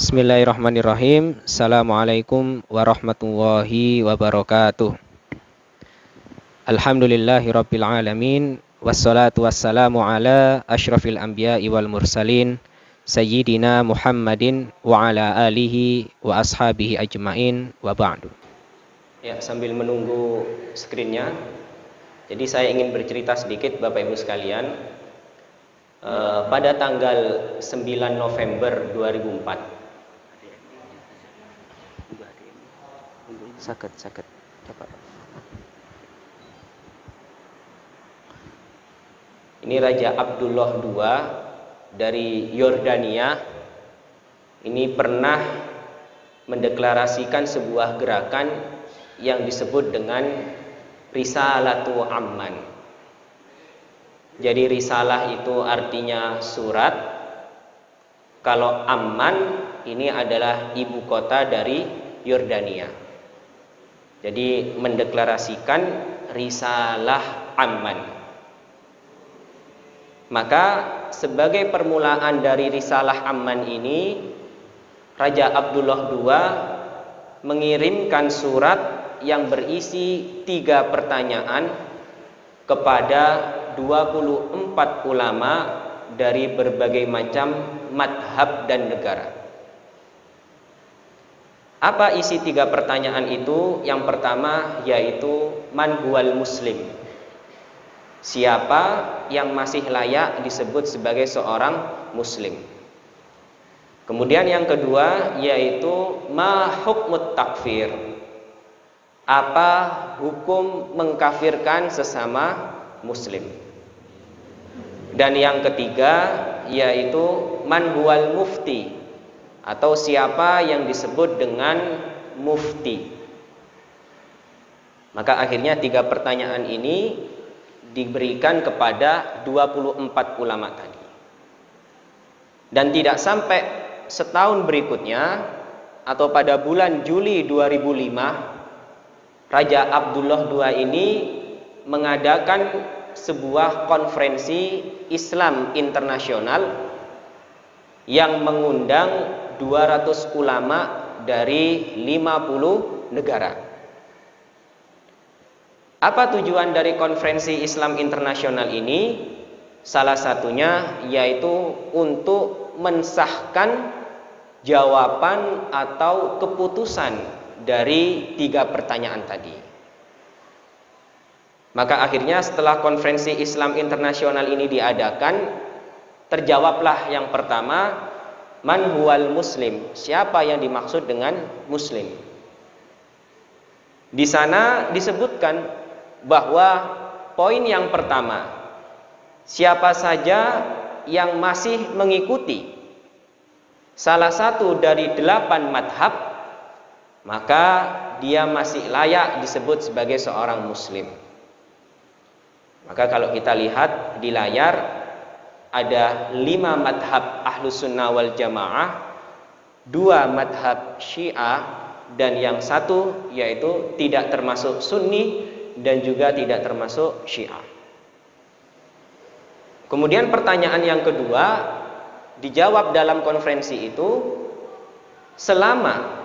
Bismillahirrahmanirrahim. Assalamualaikum warahmatullahi wabarakatuh. Alhamdulillahirabbil alamin wassalatu wassalamu ala asyrafil anbiya'i wal mursalin sayyidina Muhammadin wa ala alihi wa ashabihi ajmain wa ba'du. Ya, sambil menunggu screen-nya, jadi saya ingin bercerita sedikit Bapak Ibu sekalian. Pada tanggal 9 November 2004 sakit dapat. Ini Raja Abdullah II dari Yordania ini pernah mendeklarasikan sebuah gerakan yang disebut dengan Risalatu Amman. Jadi risalah itu artinya surat. Kalau Amman ini adalah ibu kota dari Yordania. Jadi mendeklarasikan risalah Amman. Maka sebagai permulaan dari risalah Amman ini, Raja Abdullah II mengirimkan surat yang berisi 3 pertanyaan kepada 24 ulama dari berbagai macam madhab dan negara. Apa isi 3 pertanyaan itu? Yang pertama yaitu man huwal muslim. Siapa yang masih layak disebut sebagai seorang muslim? Kemudian yang kedua yaitu ma hukmut takfir. Apa hukum mengkafirkan sesama muslim? Dan yang ketiga yaitu man huwal mufti, atau siapa yang disebut dengan mufti. Maka akhirnya 3 pertanyaan ini diberikan kepada 24 ulama tadi. Dan tidak sampai setahun berikutnya, atau pada bulan Juli 2005, Raja Abdullah II ini mengadakan sebuah konferensi Islam internasional yang mengundang 200 ulama dari 50 negara. Apa tujuan dari konferensi Islam internasional ini? Salah satunya yaitu untuk mensahkan jawaban atau keputusan dari 3 pertanyaan tadi. Maka akhirnya setelah konferensi Islam internasional ini diadakan, terjawablah yang pertama, man huwal muslim. Siapa yang dimaksud dengan muslim? Di sana disebutkan bahwa poin yang pertama, siapa saja yang masih mengikuti salah satu dari 8 madhab, maka dia masih layak disebut sebagai seorang muslim. Maka kalau kita lihat di layar, ada 5 madhab Ahlus Sunnah wal Jamaah, 2 madhab Syiah, dan yang 1 yaitu tidak termasuk Sunni dan juga tidak termasuk Syiah. Kemudian pertanyaan yang kedua dijawab dalam konferensi itu, selama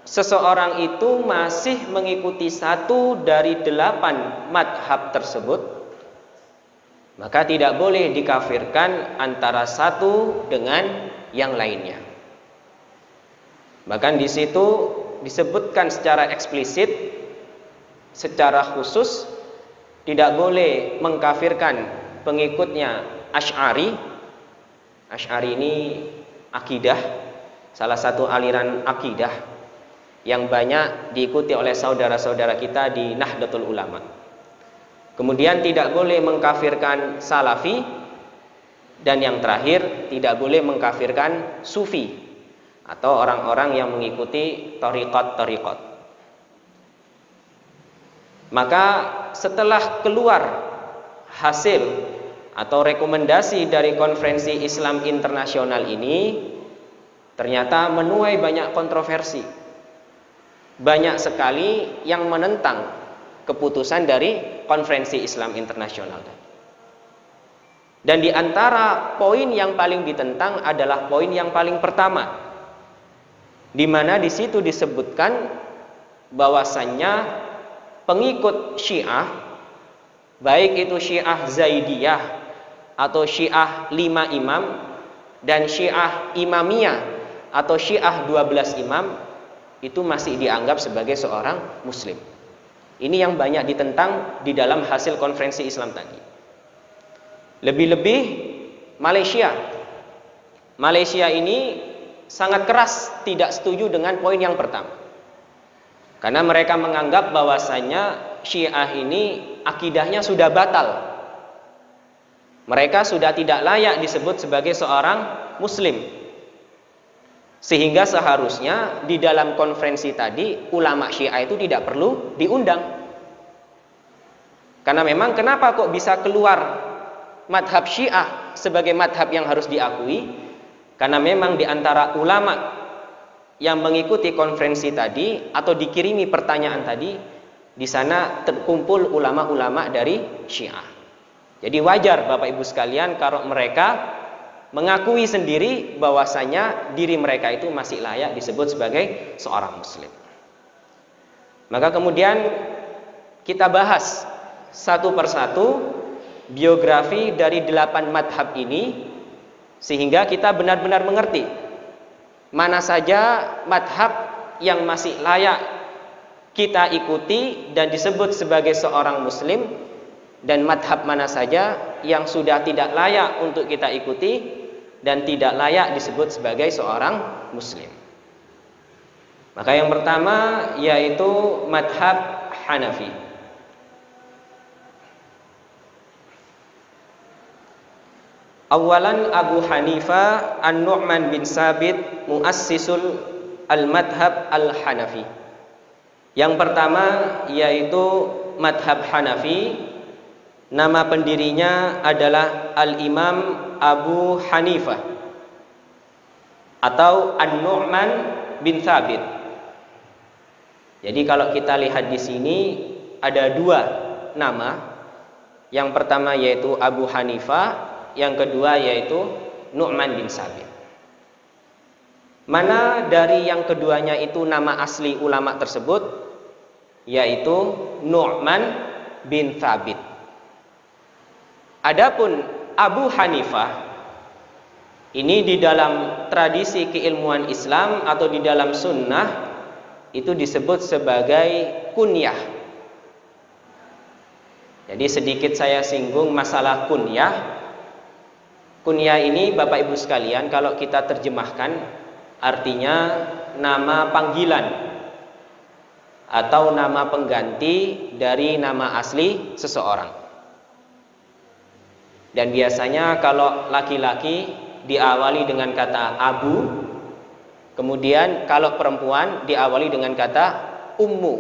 seseorang itu masih mengikuti 1 dari 8 madhab tersebut, maka tidak boleh dikafirkan antara satu dengan yang lainnya. Bahkan di situ disebutkan secara eksplisit, secara khusus, tidak boleh mengkafirkan pengikutnya Asy'ari. Asy'ari ini akidah, salah satu aliran akidah yang banyak diikuti oleh saudara-saudara kita di Nahdlatul Ulama. Kemudian tidak boleh mengkafirkan Salafi, dan yang terakhir tidak boleh mengkafirkan Sufi atau orang-orang yang mengikuti thariqat-thariqat. Maka setelah keluar hasil atau rekomendasi dari konferensi Islam internasional ini, ternyata menuai banyak kontroversi. Banyak sekali yang menentang keputusan dari konferensi Islam internasional. Dan di antara poin yang paling ditentang adalah poin yang paling pertama, di mana di situ disebutkan bahwasannya pengikut Syiah, baik itu Syiah Zaidiyah atau Syiah 5 imam dan Syiah Imamiyah atau Syiah 12 imam, itu masih dianggap sebagai seorang muslim. Ini yang banyak ditentang di dalam hasil konferensi Islam tadi. Lebih-lebih Malaysia ini sangat keras tidak setuju dengan poin yang pertama. Karena mereka menganggap bahwasanya Syiah ini akidahnya sudah batal. Mereka sudah tidak layak disebut sebagai seorang muslim. Sehingga seharusnya di dalam konferensi tadi ulama Syiah itu tidak perlu diundang. Karena memang kenapa kok bisa keluar madhab Syiah sebagai madhab yang harus diakui? Karena memang di antara ulama yang mengikuti konferensi tadi atau dikirimi pertanyaan tadi, di sana terkumpul ulama-ulama dari Syiah. Jadi wajar Bapak Ibu sekalian kalau mereka mengakui sendiri bahwasanya diri mereka itu masih layak disebut sebagai seorang muslim. Maka kemudian kita bahas satu persatu biografi dari 8 madhab ini, sehingga kita benar-benar mengerti mana saja madhab yang masih layak kita ikuti dan disebut sebagai seorang muslim, dan madhab mana saja yang sudah tidak layak untuk kita ikuti dan tidak layak disebut sebagai seorang muslim. Maka yang pertama yaitu madhab Hanafi. Awalan Abu Hanifah An-Nu'man bin Sabit muassisul al-madhab al-Hanafi. Yang pertama yaitu madhab Hanafi. Nama pendirinya adalah Al-Imam Abu Hanifah atau An-Nu'man bin Sabit. Jadi kalau kita lihat di sini ada 2 nama. Yang pertama yaitu Abu Hanifah, yang kedua yaitu Nu'man bin Sabit. Mana dari yang keduanya itu nama asli ulama tersebut? Yaitu Nu'man bin Sabit. Adapun Abu Hanifah ini di dalam tradisi keilmuan Islam atau di dalam sunnah itu disebut sebagai kunyah. Jadi sedikit saya singgung masalah kunyah. Kunyah ini Bapak Ibu sekalian kalau kita terjemahkan artinya nama panggilan atau nama pengganti dari nama asli seseorang. Dan biasanya kalau laki-laki diawali dengan kata Abu, kemudian kalau perempuan diawali dengan kata Ummu.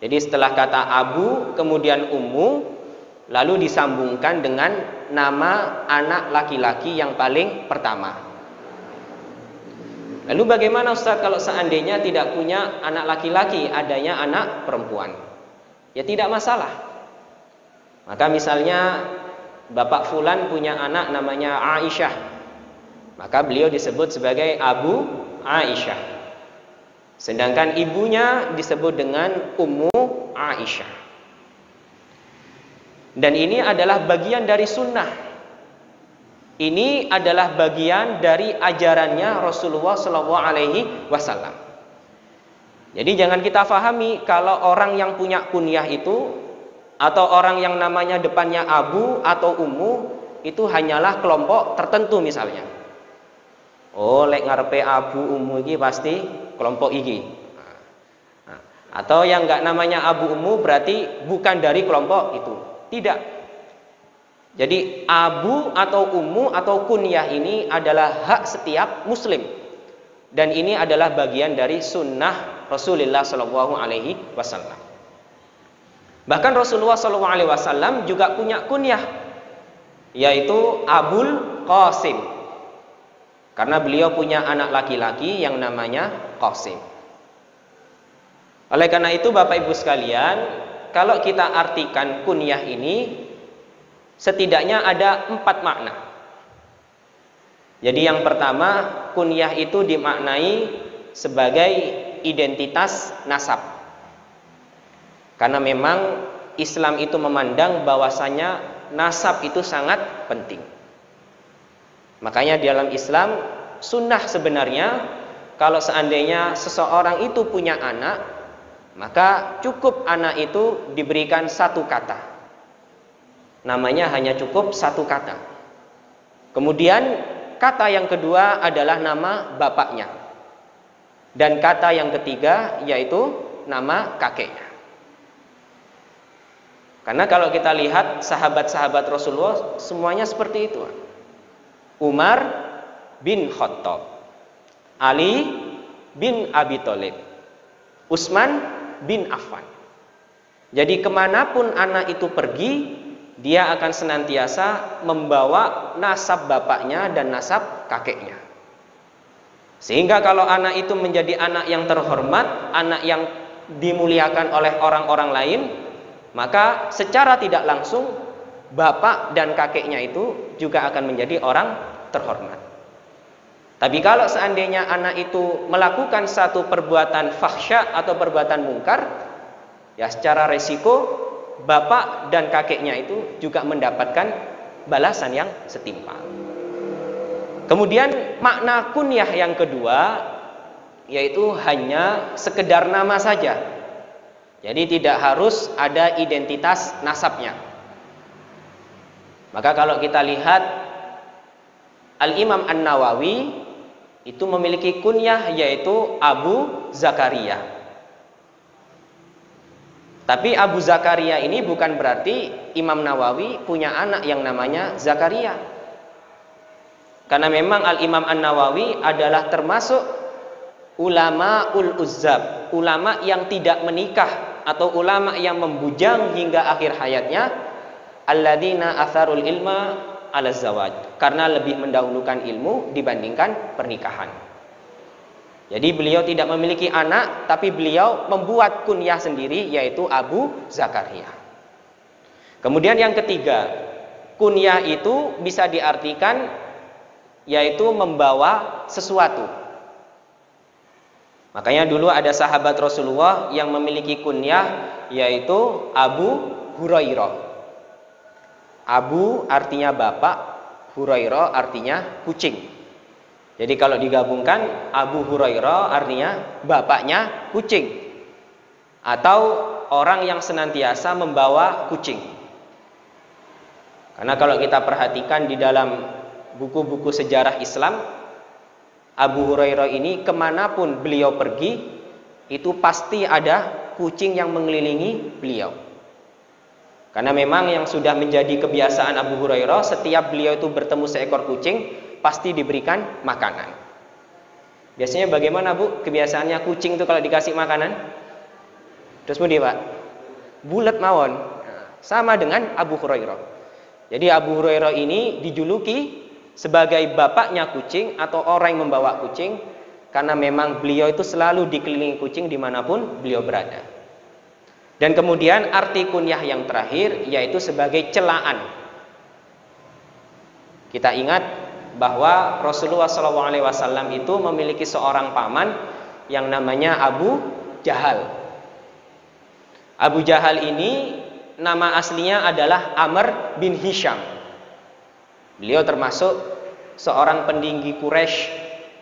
Jadi setelah kata Abu kemudian Ummu, lalu disambungkan dengan nama anak laki-laki yang paling pertama. Lalu bagaimana Ustaz kalau seandainya tidak punya anak laki-laki, adanya anak perempuan? Ya tidak masalah. Maka misalnya Bapak Fulan punya anak namanya Aisyah, maka beliau disebut sebagai Abu Aisyah. Sedangkan ibunya disebut dengan Ummu Aisyah. Dan ini adalah bagian dari sunnah. Ini adalah bagian dari ajarannya Rasulullah SAW. Jadi jangan kita fahami kalau orang yang punya kunyah itu atau orang yang namanya depannya Abu atau Ummu itu hanyalah kelompok tertentu misalnya. Oh, lek ngarepe Abu Ummu iki pasti kelompok iki. Atau yang enggak namanya Abu Ummu berarti bukan dari kelompok itu. Tidak. Jadi Abu atau Ummu atau kunyah ini adalah hak setiap muslim. Dan ini adalah bagian dari sunnah Rasulullah SAW. Bahkan Rasulullah SAW juga punya kunyah, yaitu Abul Qasim, karena beliau punya anak laki-laki yang namanya Qasim. Oleh karena itu Bapak Ibu sekalian, kalau kita artikan kunyah ini setidaknya ada 4 makna. Jadi yang pertama kunyah itu dimaknai sebagai identitas nasab. Karena memang Islam itu memandang bahwasanya nasab itu sangat penting. Makanya di dalam Islam sunnah sebenarnya kalau seandainya seseorang itu punya anak, maka cukup anak itu diberikan satu kata. Namanya hanya cukup satu kata. Kemudian kata yang kedua adalah nama bapaknya. Dan kata yang ketiga yaitu nama kakeknya. Karena kalau kita lihat sahabat-sahabat Rasulullah semuanya seperti itu. Umar bin Khattab, Ali bin Abi Thalib, Utsman bin Affan. Jadi kemanapun anak itu pergi, dia akan senantiasa membawa nasab bapaknya dan nasab kakeknya. Sehingga kalau anak itu menjadi anak yang terhormat, anak yang dimuliakan oleh orang-orang lain, maka secara tidak langsung bapak dan kakeknya itu juga akan menjadi orang terhormat. Tapi kalau seandainya anak itu melakukan satu perbuatan fahsya atau perbuatan mungkar, ya secara resiko bapak dan kakeknya itu juga mendapatkan balasan yang setimpal. Kemudian makna kunyah yang kedua yaitu hanya sekedar nama saja. Jadi tidak harus ada identitas nasabnya. Maka kalau kita lihat Al-Imam An-Nawawi itu memiliki kunyah yaitu Abu Zakaria. Tapi Abu Zakaria ini bukan berarti Imam Nawawi punya anak yang namanya Zakaria. Karena memang Al-Imam An-Nawawi adalah termasuk ulama ul-uzzab, ulama yang tidak menikah atau ulama yang membujang hingga akhir hayatnya, alladzina atharul ilma ala zawaj, karena lebih mendahulukan ilmu dibandingkan pernikahan. Jadi beliau tidak memiliki anak, tapi beliau membuat kunyah sendiri yaitu Abu Zakaria. Kemudian yang ketiga, kunyah itu bisa diartikan yaitu membawa sesuatu. Makanya dulu ada sahabat Rasulullah yang memiliki kunyah yaitu Abu Hurairah. Abu artinya bapak, Hurairah artinya kucing. Jadi kalau digabungkan Abu Hurairah artinya bapaknya kucing, atau orang yang senantiasa membawa kucing. Karena kalau kita perhatikan di dalam buku-buku sejarah Islam, Abu Hurairah ini kemanapun beliau pergi, itu pasti ada kucing yang mengelilingi beliau. Karena memang yang sudah menjadi kebiasaan Abu Hurairah, setiap beliau itu bertemu seekor kucing, pasti diberikan makanan. Biasanya bagaimana Bu kebiasaannya kucing itu kalau dikasih makanan? Terus mudi Pak? Bulet mawon. Sama dengan Abu Hurairah. Jadi Abu Hurairah ini dijuluki sebagai bapaknya kucing atau orang yang membawa kucing, karena memang beliau itu selalu dikelilingi kucing dimanapun beliau berada. Dan kemudian arti kunyah yang terakhir yaitu sebagai celaan. Kita ingat bahwa Rasulullah SAW itu memiliki seorang paman yang namanya Abu Jahal. Abu Jahal ini nama aslinya adalah Amr bin Hisham. Beliau termasuk seorang pentinggi Quraisy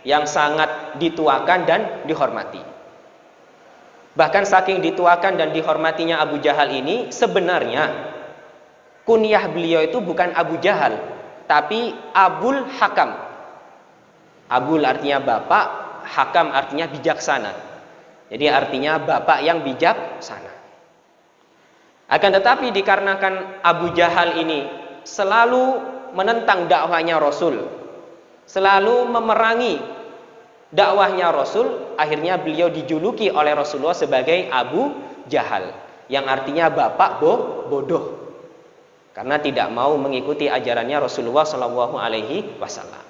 yang sangat dituakan dan dihormati. Bahkan saking dituakan dan dihormatinya Abu Jahal ini, sebenarnya kunyah beliau itu bukan Abu Jahal, tapi Abul Hakam. Abul artinya bapak, Hakam artinya bijaksana. Jadi artinya bapak yang bijaksana. Akan tetapi dikarenakan Abu Jahal ini selalu menentang dakwahnya Rasul, selalu memerangi dakwahnya Rasul, akhirnya beliau dijuluki oleh Rasulullah sebagai Abu Jahal, yang artinya bapak bodoh, karena tidak mau mengikuti ajarannya Rasulullah SAW.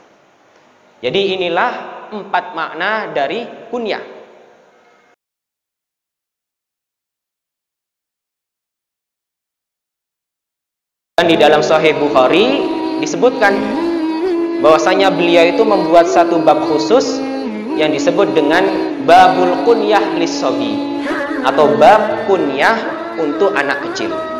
Jadi inilah 4 makna dari kunyah. Dan di dalam Sahih Bukhari disebutkan bahwasanya beliau itu membuat satu bab khusus yang disebut dengan babul kunyah lis-sobi, atau bab kunyah untuk anak kecil.